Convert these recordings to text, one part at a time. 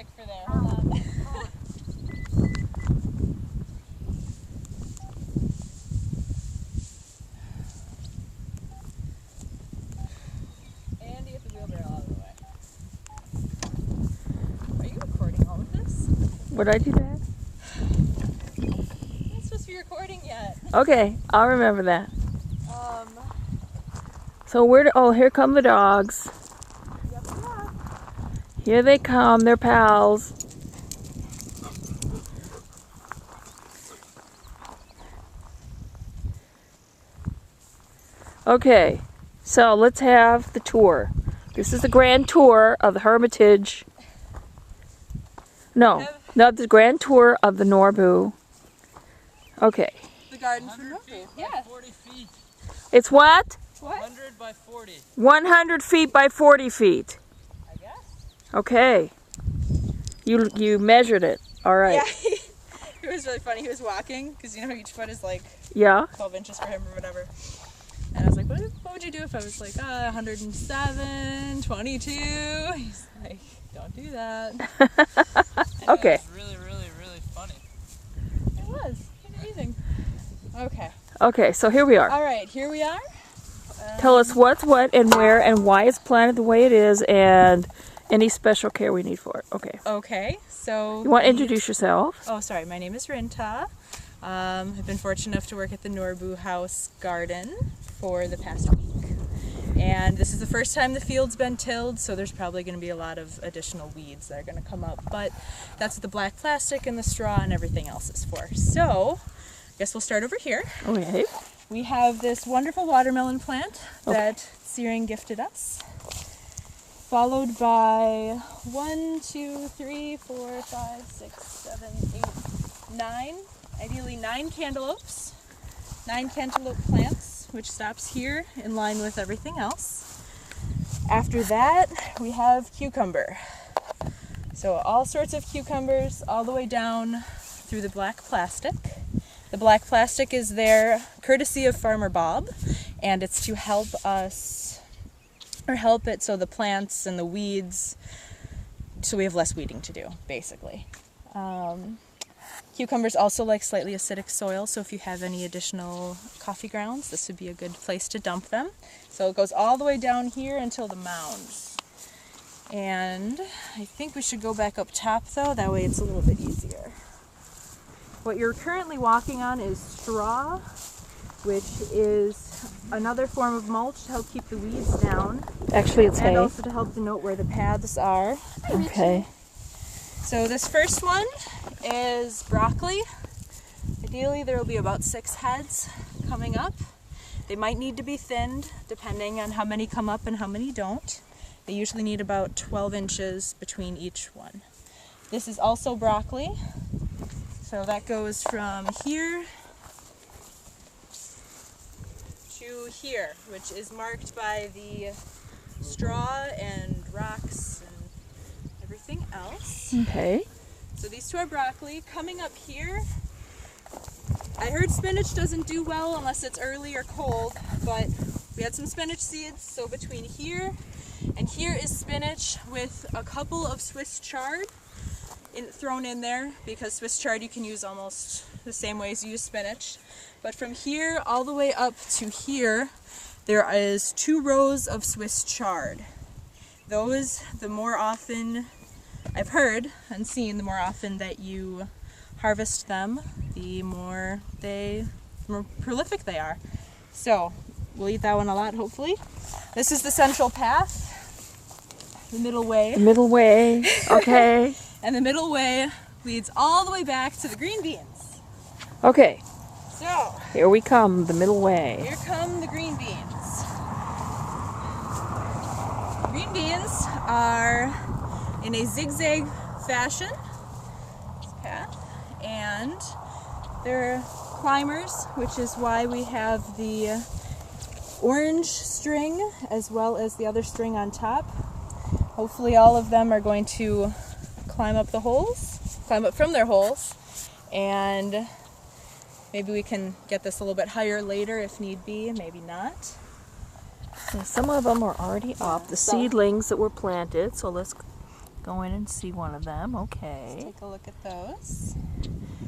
music for there. Hold on. And you get the wheelbarrow out of the way. Are you recording all of this? Would I do that? I'm not supposed to be recording yet. Okay, I'll remember that. So oh, here come the dogs. Yep, yeah. Here they come, they're pals. Okay, so let's have the tour. This is the grand tour of the Hermitage. No, the grand tour of the Norbu. Okay. The garden for Norbu. Yeah. 40 feet. It's what? What? 100 by 40. 100 feet by 40 feet. I guess. Okay. You measured it. All right. Yeah. It was really funny. He was walking because you know how each foot is like Yeah. 12 inches for him or whatever. And I was like, what would you do if I was like 107, 22? He's like, don't do that. Okay. It was really, really, really funny. It was. Amazing. Okay. Okay, so here we are. All right, here we are. Tell us what's what and where and why it's planted the way it is and any special care we need for it. Okay. Okay, so... You want to introduce yourself? Oh, sorry. My name is Rinta. I've been fortunate enough to work at the Norbu house garden for the past week. And this is the first time the field's been tilled, so there's probably going to be a lot of additional weeds that are going to come up. But that's what the black plastic and the straw and everything else is for. So, I guess we'll start over here. Okay. We have this wonderful watermelon plant that Searing gifted us. Followed by 1, 2, 3, 4, 5, 6, 7, 8, 9. Ideally 9 cantaloupes. 9 cantaloupe plants, which stops here in line with everything else. After that, we have cucumber. So all sorts of cucumbers all the way down through the black plastic. The black plastic is there courtesy of Farmer Bob, and it's to help us, or help it so the plants and the weeds, so we have less weeding to do, basically. Cucumbers also like slightly acidic soil, so if you have any additional coffee grounds, this would be a good place to dump them. So it goes all the way down here until the mounds. And I think we should go back up top though, that way it's a little bit easier. What you're currently walking on is straw, which is another form of mulch to help keep the weeds down. Actually, it's hay. And also to help denote where the paths are. Okay. So this first one is broccoli. Ideally there will be about 6 heads coming up. They might need to be thinned depending on how many come up and how many don't. They usually need about 12 inches between each one. This is also broccoli. So that goes from here to here, which is marked by the straw and rocks and everything else. Okay. So these 2 are broccoli. Coming up here, I heard spinach doesn't do well unless it's early or cold, but we had some spinach seeds, so between here and here is spinach with a couple of Swiss chard thrown in there, because Swiss chard you can use almost the same way as you use spinach. But from here all the way up to here, there is 2 rows of Swiss chard. Those, the more often, I've heard and seen, the more often that you harvest them, the more prolific they are. So we'll eat that one a lot, hopefully. This is the central path, the middle way. The middle way. Okay. And the middle way leads all the way back to the green beans. Okay. So Here we come, the middle way. here come the green beans. Green beans are in a zigzag fashion, this path, and they're climbers, which is why we have the orange string as well as the other string on top. Hopefully all of them are going to climb up from their holes, and maybe we can get this a little bit higher later if need be, maybe not. Yeah, some of them are already up, the seedlings that were planted, so let's go in and see one of them. Okay. Take a look at those.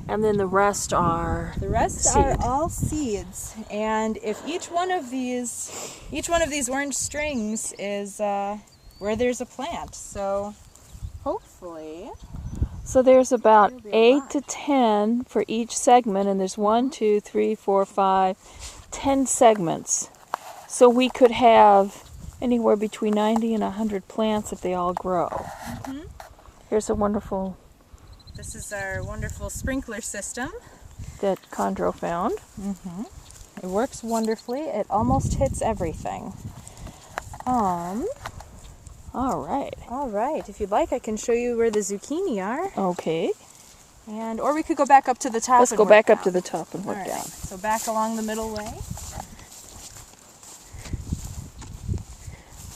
And then the rest are The rest seed. are all seeds, and if each one of these orange strings is where there's a plant, so hopefully. So there's about There'll be a 8 lot. to 10 for each segment, and there's 1, 2, 3, 4, 5, 10 segments. So we could have anywhere between 90 and 100 plants if they all grow. Mm-hmm. Here's a wonderful This is our wonderful sprinkler system. that Condro found. Mm-hmm. It works wonderfully. It almost hits everything. All right. All right. If you'd like, I can show you where the zucchini are, Okay. or we could go back up to the top. Let's and go work back up down. to the top and work All right. down. So back along the middle way.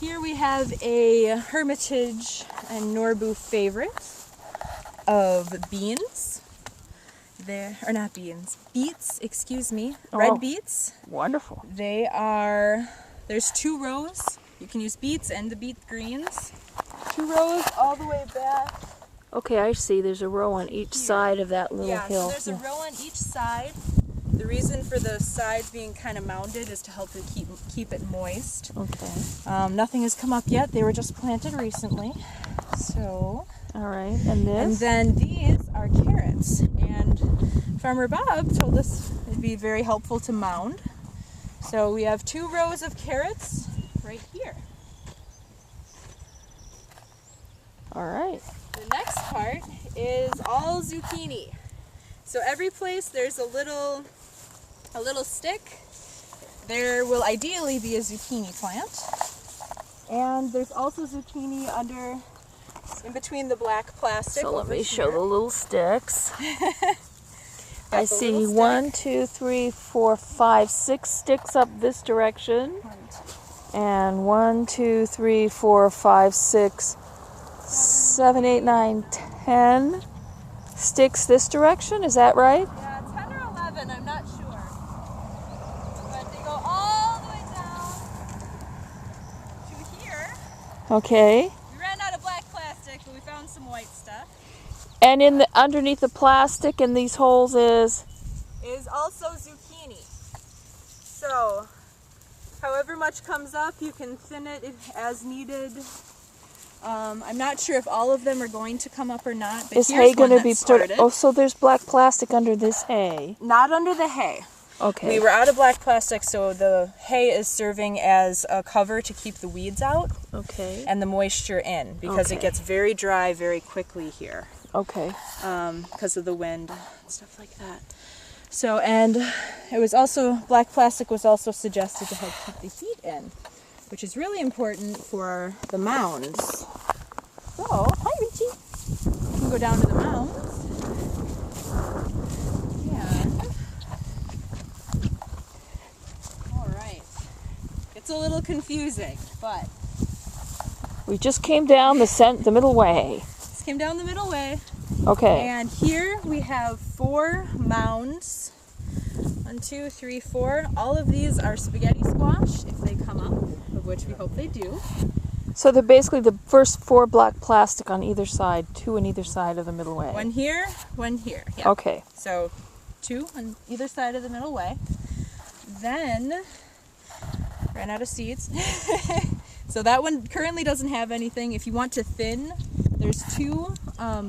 Here we have a Hermitage and Norbu favorite of beans. Beets, excuse me. Red Oh. beets. Wonderful. There's 2 rows. You can use beets and the beet greens. 2 rows all the way back. Okay, I see. There's a row on each side of that little Yeah, hill. so there's a row on each side. The reason for the sides being kind of mounded is to help it keep it moist. Okay. Nothing has come up yet. They were just planted recently. So, All right. And this? and then these are carrots. And Farmer Bob told us it'd be very helpful to mound. So we have 2 rows of carrots right here. All right. The next part is all zucchini. So every place there's a little stick. There will ideally be a zucchini plant. And there's also zucchini in between the black plastic. So let over me show here. the little sticks. Got I the see little stick. 1, 2, 3, 4, 5, 6 sticks up this direction. And 1, 2, 3, 4, 5, 6, 7, 8, 9, 10 sticks this direction. Is that right? Yeah, 10 or 11, I'm not sure. But they go all the way down to here. Okay. We ran out of black plastic, but we found some white stuff. And underneath the plastic in these holes is Also zucchini. So, however much comes up, you can thin it as needed. I'm not sure if all of them are going to come up or not, but is here's hay going one to be that started. Oh, so there's black plastic under this hay. Not under the hay. Okay. We were out of black plastic, so the hay is serving as a cover to keep the weeds out Okay. and the moisture in, because it Okay. gets very dry very quickly here Okay. because of the wind and stuff like that. So, and black plastic was also suggested to help keep the heat in, which is really important for the mounds. So, hi Richie. You can go down to the mounds. And, all right. It's a little confusing, but We just came down the middle way. this came down the middle way. Okay. And here we have 4 mounds. 1, 2, 3, 4. All of these are spaghetti squash, if they come up, of which we hope they do. So they're basically the first 4 black plastic on either side, 2 on either side of the middle way. 1 here, 1 here. Yeah. Okay. So 2 on either side of the middle way. Then ran out of seeds. So that one currently doesn't have anything. If you want to thin, there's 2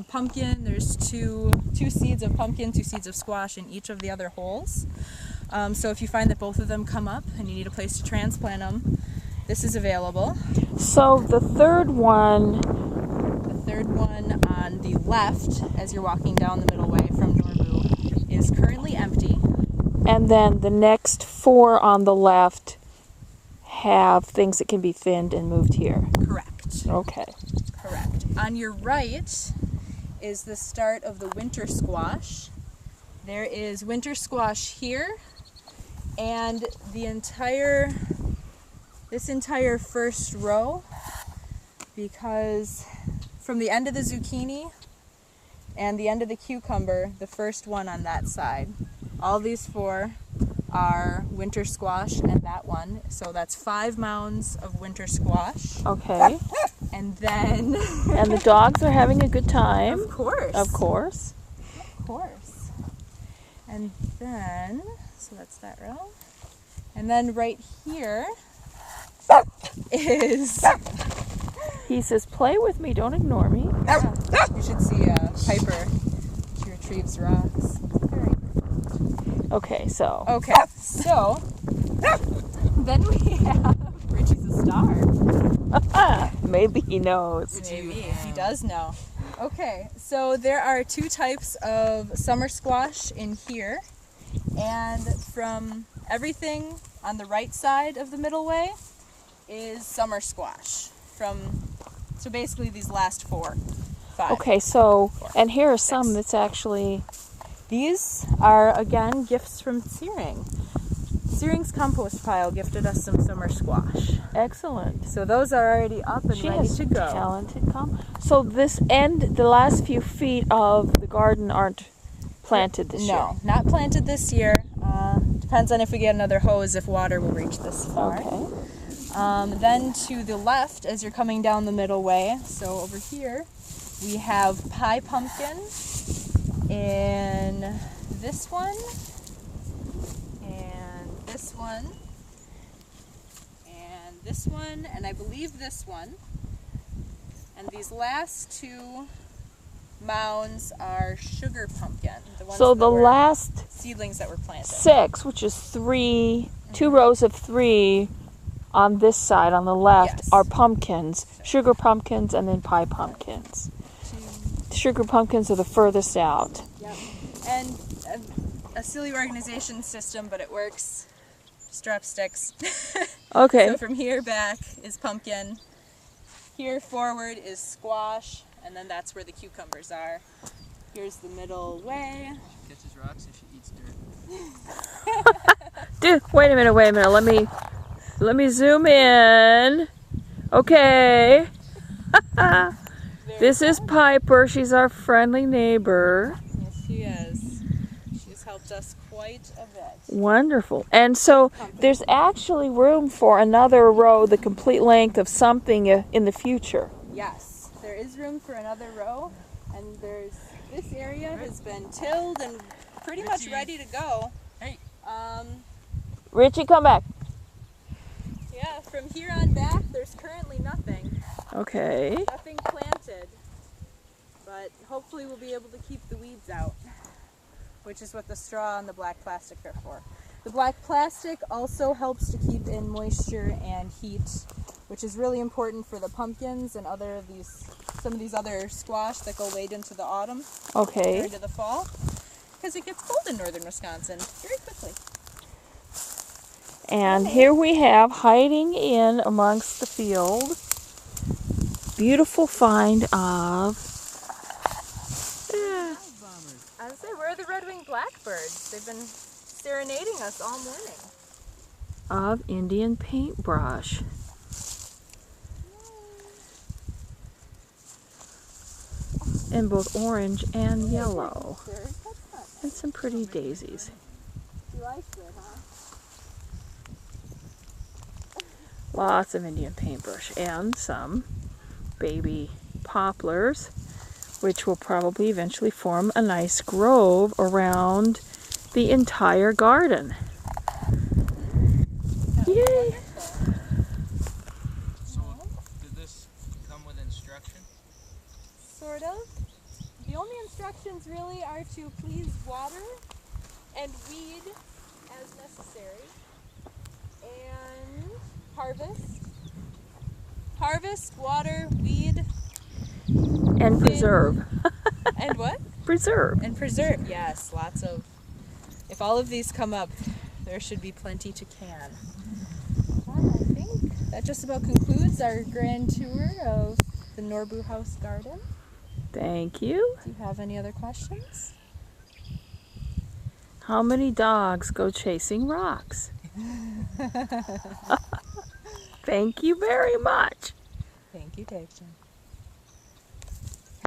pumpkin, there's 2 seeds of pumpkin, 2 seeds of squash in each of the other holes. So if you find that both of them come up and you need a place to transplant them, this is available. So the third one, The third one on the left, as you're walking down the middle way from Norbu, is currently empty. and then the next 4 on the left have things that can be thinned and moved here. Correct. Okay. Correct. On your right is the start of the winter squash. There is winter squash here, and this entire first row, because from the end of the zucchini and the end of the cucumber, the first one on that side, all these 4 are winter squash, and that one. So that's 5 mounds of winter squash. Okay. And then... And the dogs are having a good time. Of course. Of course. Of course. And then, so that's that row. And then right here is... He says, play with me, don't ignore me. You should see Piper. She retrieves rocks. Very good. Okay, so. Okay, so then we have Richie's a star. Maybe he knows. Maybe, he does know. Okay, so there are two types of summer squash in here. And from everything on the right side of the middle way is summer squash. So basically these last 4, 5. Okay, so, and here are some that's actually... These are, again, gifts from Searing. Searing's compost pile gifted us some summer squash. Excellent. So those are already up and She ready has to go. talented So this end, the last few feet of the garden aren't planted this year? No, not planted this year. Depends on if we get another hose, if water will reach this far. Okay. Then to the left, as you're coming down the middle way, so over here, we have pie pumpkin in this one, and this one, and this one, and I believe this one. And these last 2 mounds are sugar pumpkin. The ones So that the were last seedlings that were planted. 6, which is 2 rows of 3 on this side, on the left, Yes. are pumpkins, sugar pumpkins, and then pie pumpkins. The sugar pumpkins are the furthest out. Yep. And a silly organization system, but it works. Strap sticks. Okay. So from here back is pumpkin. Here forward is squash, and then that's where the cucumbers are. Here's the middle way. She catches rocks and she eats dirt. Dude, wait a minute. Let me zoom in. Okay. This is Piper. She's our friendly neighbor. Yes, she is. She's helped us quite a bit. Wonderful. And so there's actually room for another row, the complete length of something in the future. Yes, there is room for another row, and this area has been tilled and pretty much Richie. ready to go. Hey. Richie, come back. Yeah, from here on back, there's currently nothing. Okay. Nothing planted. But hopefully we'll be able to keep the weeds out, which is what the straw and the black plastic are for. The black plastic also helps to keep in moisture and heat, which is really important for the pumpkins and some of these other squash that go late into the autumn or Okay. into the fall, because it gets cold in northern Wisconsin very quickly. And here we have, hiding in amongst the field, beautiful find of... I would say we're the red-winged blackbirds. They've been serenading us all morning. of Indian paintbrush. In both orange and yellow. And some pretty daisies. You liked it, huh? Lots of Indian paintbrush and some baby poplars, which will probably eventually form a nice grove around the entire garden. Yay! So, did this come with instruction? Sort of. The only instructions really are to please water and weed as necessary. And harvest. Harvest, water, weed, And preserve. and what? Preserve. And preserve. Yes, lots of. If all of these come up, there should be plenty to can. Well, I think that just about concludes our grand tour of the Norbu House Garden. Thank you. Do you have any other questions? How many dogs go chasing rocks? Thank you very much. Thank you, Dave.